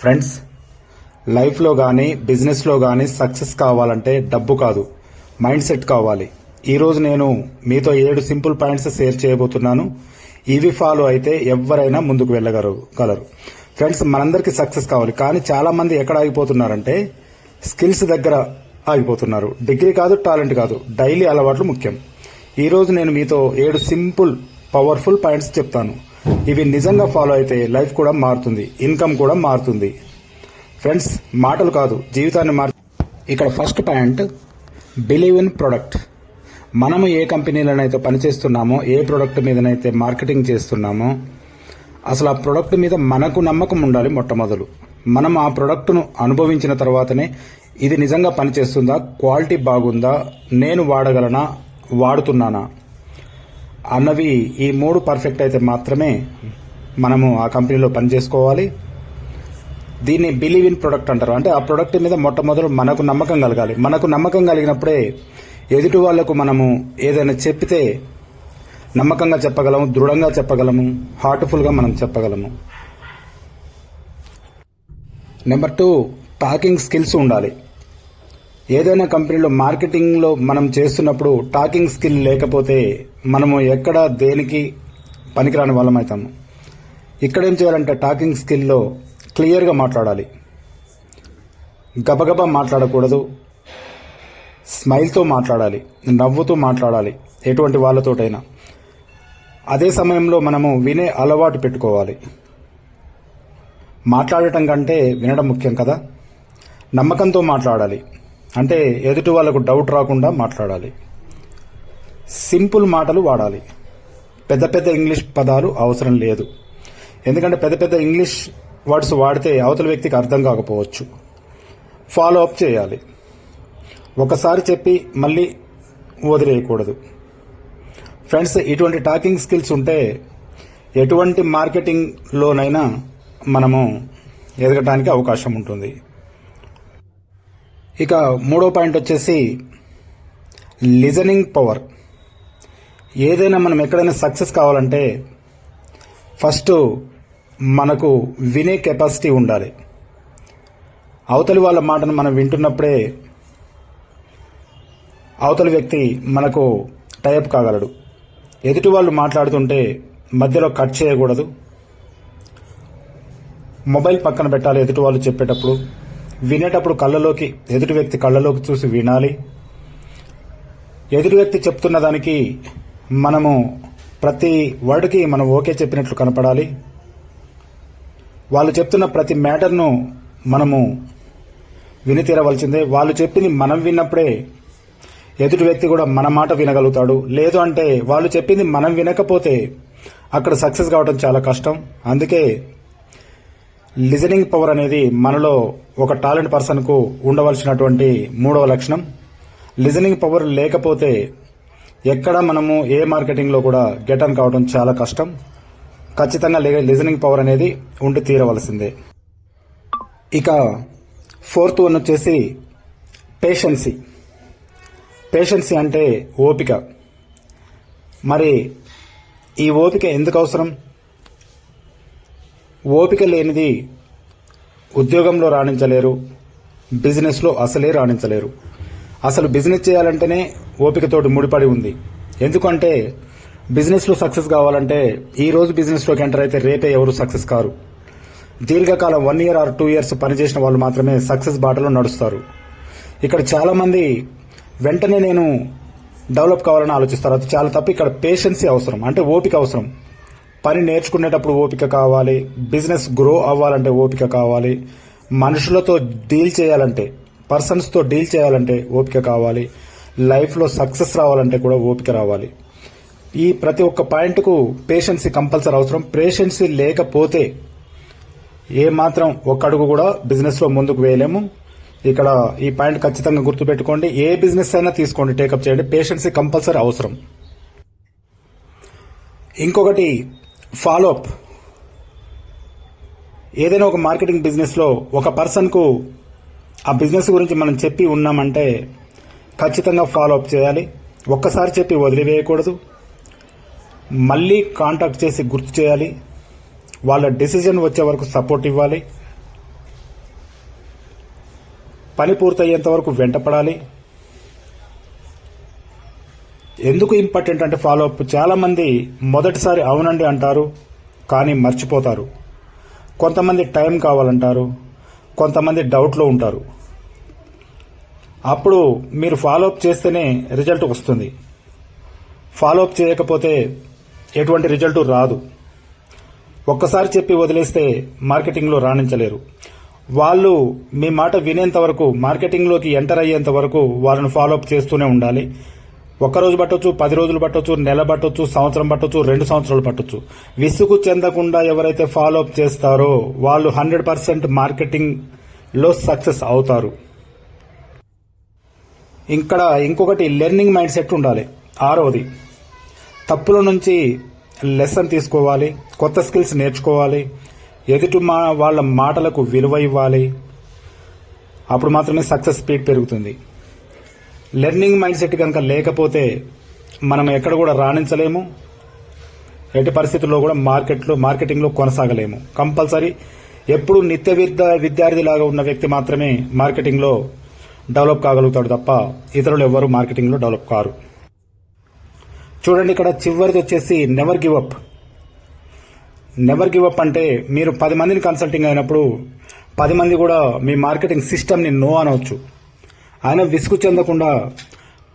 Friends, లైఫ్లో కానీ బిజినెస్లో కానీ సక్సెస్ కావాలంటే డబ్బు కాదు, మైండ్ సెట్ కావాలి. ఈరోజు నేను మీతో 7 సింపుల్ పాయింట్స్ షేర్ చేయబోతున్నాను. ఇవి ఫాలో అయితే ఎవరైనా ముందుకు వెళ్ళగలరు. ఫ్రెండ్స్, మనందరికీ సక్సెస్ కావాలి, కానీ చాలా మంది ఎక్కడ ఆగిపోతున్నారంటే స్కిల్స్ దగ్గర ఆగిపోతున్నారు. డిగ్రీ కాదు, టాలెంట్ కాదు, డైలీ అలవాట్లు ముఖ్యం. ఈరోజు నేను మీతో 7 సింపుల్ పవర్ఫుల్ పాయింట్స్ చెప్తాను. ఇవి నిజంగా ఫాలో అయితే లైఫ్ కూడా మారుతుంది, ఇన్కమ్ కూడా మారుతుంది. ఫ్రెండ్స్, మాటలు కాదు, జీవితాన్ని ఇక్కడ first point, believe in product. మనము ఏ కంపెనీలోనైతే పనిచేస్తున్నామో, ఏ ప్రొడక్ట్ మీదనైతే మార్కెటింగ్ చేస్తున్నామో, అసలు ఆ ప్రొడక్ట్ మీద మనకు నమ్మకం ఉండాలి. మొట్టమొదలు మనం ఆ ప్రొడక్ట్ను అనుభవించిన తర్వాతనే ఇది నిజంగా పనిచేస్తుందా, క్వాలిటీ బాగుందా, నేను వాడగలనా, వాడుతున్నానా అన్నవి ఈ 3 పర్ఫెక్ట్ అయితే మాత్రమే మనము ఆ కంపెనీలో పనిచేసుకోవాలి. దీన్ని బిలీవ్ ఇన్ ప్రొడక్ట్ అంటారు. అంటే ఆ ప్రొడక్ట్ మీద మొట్టమొదలు మనకు నమ్మకం కలగాలి. మనకు నమ్మకం కలిగినప్పుడే ఎదుటి వాళ్లకు మనము ఏదైనా చెప్పితే నమ్మకంగా చెప్పగలము, దృఢంగా చెప్పగలము, హార్ట్ఫుల్గా మనం చెప్పగలము. నెంబర్ 2, టాకింగ్ స్కిల్స్ ఉండాలి. ఏదైనా కంపెనీలో మార్కెటింగ్లో మనం చేస్తున్నప్పుడు టాకింగ్ స్కిల్ లేకపోతే మనము ఎక్కడ దేనికి పనికిరాని వాళ్ళం అవుతాము. ఇక్కడ ఏం చేయాలంటే టాకింగ్ స్కిల్లో క్లియర్గా మాట్లాడాలి, గబగబా మాట్లాడకూడదు, స్మైల్తో మాట్లాడాలి, నవ్వుతూ మాట్లాడాలి ఎటువంటి వాళ్ళతోటైనా. అదే సమయంలో మనము వినే అలవాటు పెట్టుకోవాలి. మాట్లాడటం కంటే వినడం ముఖ్యం కదా. నమ్మకంతో మాట్లాడాలి, అంటే ఎదుటి వాళ్ళకు డౌట్ రాకుండా మాట్లాడాలి. సింపుల్ మాటలు వాడాలి. పెద్ద పెద్ద ఇంగ్లీష్ పదాలు అవసరం లేదు, ఎందుకంటే పెద్ద పెద్ద ఇంగ్లీష్ వర్డ్స్ వాడితే అవతల వ్యక్తికి అర్థం కాకపోవచ్చు. ఫాలో అప్ చేయాలి. ఒకసారి చెప్పి మళ్ళీ వదిలేయకూడదు. ఫ్రెండ్స్, ఇటువంటి టాకింగ్ స్కిల్స్ ఉంటే ఎటువంటి మార్కెటింగ్లోనైనా మనము ఎదగటానికి అవకాశం ఉంటుంది. ఇక 3వ పాయింట్ వచ్చేసి లిజనింగ్ పవర్. ఏదైనా మనం ఎక్కడైనా సక్సెస్ కావాలంటే ఫస్ట్ మనకు వినే కెపాసిటీ ఉండాలి. అవతలి వాళ్ళ మాటను మనం వింటున్నప్పుడే అవతలి వ్యక్తి మనకు టైప్ కాగలడు. ఎదుటి వాళ్ళు మాట్లాడుతుంటే మధ్యలో కట్ చేయకూడదు. మొబైల్ పక్కన పెట్టాలి. ఎదుటి వాళ్ళు చెప్పేటప్పుడు, వినేటప్పుడు ఎదుటి వ్యక్తి కళ్ళలోకి చూసి వినాలి. ఎదుటి వ్యక్తి చెప్తున్న దానికి మనము ప్రతి వర్డ్కి మనం ఓకే చెప్పినట్లు కనపడాలి. వాళ్ళు చెప్తున్న ప్రతి మ్యాటర్ను మనము విని తీరవలసిందే. వాళ్ళు చెప్పింది మనం విన్నప్పుడే ఎదుటి వ్యక్తి కూడా మన మాట వినగలుగుతాడు. లేదు అంటే వాళ్ళు చెప్పింది మనం వినకపోతే అక్కడ సక్సెస్ కావడం చాలా కష్టం. అందుకే లిజనింగ్ పవర్ అనేది మనలో ఒక టాలెంట్ పర్సన్కు ఉండవలసినటువంటి 3వ లక్షణం. లిజనింగ్ పవర్ లేకపోతే ఎక్కడ మనము ఏ మార్కెటింగ్లో కూడా గెట్ ఆన్ కావడం చాలా కష్టం. ఖచ్చితంగా లిజనింగ్ పవర్ అనేది ఉండి తీరవలసిందే. ఇక 4th వన్ వచ్చేసి పేషెన్సీ. పేషెన్సీ అంటే ఓపిక. మరి ఈ ఓపిక ఎందుకు అవసరం? ఓపిక లేనిది ఉద్యోగంలో రాణించలేరు, బిజినెస్లో అసలే రాణించలేరు. అసలు బిజినెస్ చేయాలంటేనే ఓపికతోటి ముడిపడి ఉంది. ఎందుకంటే బిజినెస్లో సక్సెస్ కావాలంటే ఈ రోజు బిజినెస్లోకి ఎంటర్ అయితే రేపే ఎవరు సక్సెస్ కారు. దీర్ఘకాలం 1 year or 2 years పనిచేసిన వాళ్ళు మాత్రమే సక్సెస్ బాటలో నడుస్తారు. ఇక్కడ చాలామంది వెంటనే నేను డెవలప్ కావాలని ఆలోచిస్తారు. అది చాలా తప్పు. ఇక్కడ పేషెన్సీ అవసరం, అంటే ఓపిక అవసరం. పని నేర్చుకునేటప్పుడు ఓపిక కావాలి, బిజినెస్ గ్రో అవ్వాలంటే ఓపిక కావాలి, మనుషులతో డీల్ చేయాలంటే, పర్సన్స్తో డీల్ చేయాలంటే ఓపిక కావాలి, లైఫ్లో సక్సెస్ రావాలంటే కూడా ఓపిక రావాలి. ఈ ప్రతి ఒక్క పాయింట్కు పేషెన్సీ కంపల్సరీ అవసరం. పేషెన్సీ లేకపోతే ఏమాత్రం ఒక్క అడుగు కూడా బిజినెస్లో ముందుకు వేయలేము. ఇక్కడ ఈ పాయింట్ ఖచ్చితంగా గుర్తుపెట్టుకోండి. ఏ బిజినెస్ అయినా తీసుకోండి, టేకప్ చేయండి, పేషెన్సీ కంపల్సరీ అవసరం. ఇంకొకటి ఫాలో అప్. ఏదైనా ఒక మార్కెటింగ్ బిజినెస్లో ఒక పర్సన్కు ఆ బిజినెస్ గురించి మనం చెప్పి ఉన్నామంటే ఖచ్చితంగా ఫాలో అప్ చేయాలి. ఒక్కసారి చెప్పి వదిలివేయకూడదు. మళ్ళీ కాంటాక్ట్ చేసి గుర్తు చేయాలి. వాళ్ళ డెసిజన్ వచ్చే వరకు సపోర్ట్ ఇవ్వాలి. పని పూర్తయ్యేంత వరకు వెంటపడాలి. ఎందుకు ఇంపార్టెంట్ అంటే ఫాలో అప్, చాలామంది మొదటిసారి అవునండి అంటారు కానీ మర్చిపోతారు. కొంతమంది టైం కావాలంటారు, కొంతమంది డౌట్లో ఉంటారు. అప్పుడు మీరు ఫాలో అప్ చేస్తేనే రిజల్ట్ వస్తుంది. ఫాలో అప్ చేయకపోతే ఎటువంటి రిజల్ట్ రాదు. ఒక్కసారి చెప్పి వదిలేస్తే మార్కెటింగ్లో రాణించలేరు. వాళ్ళు మీ మాట వినేంత వరకు, మార్కెటింగ్లోకి ఎంటర్ అయ్యేంత వరకు వాళ్ళని ఫాలో అప్ చేస్తూనే ఉండాలి. ఒక్కరోజు పట్టొచ్చు, 10 రోజులు పట్టొచ్చు, నెల పట్టొచ్చు, సంవత్సరం పట్టొచ్చు, 2 సంవత్సరాలు పట్టొచ్చు. విసుగు చెందకుండా ఎవరైతే ఫాలో అప్ చేస్తారో వాళ్ళు 100% మార్కెటింగ్లో సక్సెస్ అవుతారు. ఇక్కడ ఇంకొకటి లెర్నింగ్ మైండ్ సెట్ ఉండాలి. 6వది, తప్పుల నుంచి లెసన్ తీసుకోవాలి, కొత్త స్కిల్స్ నేర్చుకోవాలి, ఎదుటి వాళ్ళ మాటలకు విలువ ఇవ్వాలి. అప్పుడు మాత్రమే సక్సెస్ స్పీడ్ పెరుగుతుంది. లెర్నింగ్ మైండ్ సెట్ కనుక లేకపోతే మనం ఎక్కడ కూడా రాణించలేము. ఎట్టి పరిస్థితుల్లో కూడా మార్కెటింగ్లో కొనసాగలేము. కంపల్సరీ ఎప్పుడు నిత్య విద్యార్థిలాగా ఉన్న వ్యక్తి మాత్రమే మార్కెటింగ్లో డెవలప్ కాగలుగుతాడు తప్ప ఇతరులు ఎవ్వరూ మార్కెటింగ్లో డెవలప్ కారు. చూడండి, ఇక్కడ చివరిది వచ్చేసి never give up. Never give up అంటే మీరు 10 మందిని కన్సల్టింగ్ అయినప్పుడు 10 మంది కూడా మీ మార్కెటింగ్ సిస్టమ్ని నో అనవచ్చు. ఆయన విసుగు చెందకుండా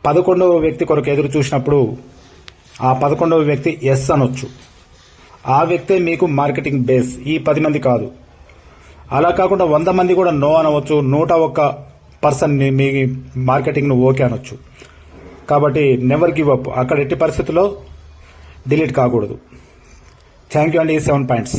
11వ వ్యక్తి కొరకు ఎదురు చూసినప్పుడు ఆ 11వ వ్యక్తి ఎస్ అనొచ్చు. ఆ వ్యక్తే మీకు మార్కెటింగ్ బేస్, ఈ 10 మంది కాదు. అలా కాకుండా 100 మంది కూడా నో అనవచ్చు, 101% మీ మార్కెటింగ్ను ఓకే అనొచ్చు. కాబట్టి నెవర్ గివ్ అప్, అక్కడ ఎట్టి పరిస్థితుల్లో డిలీట్ కాకూడదు. థ్యాంక్ యూ అండి. 7 పాయింట్స్.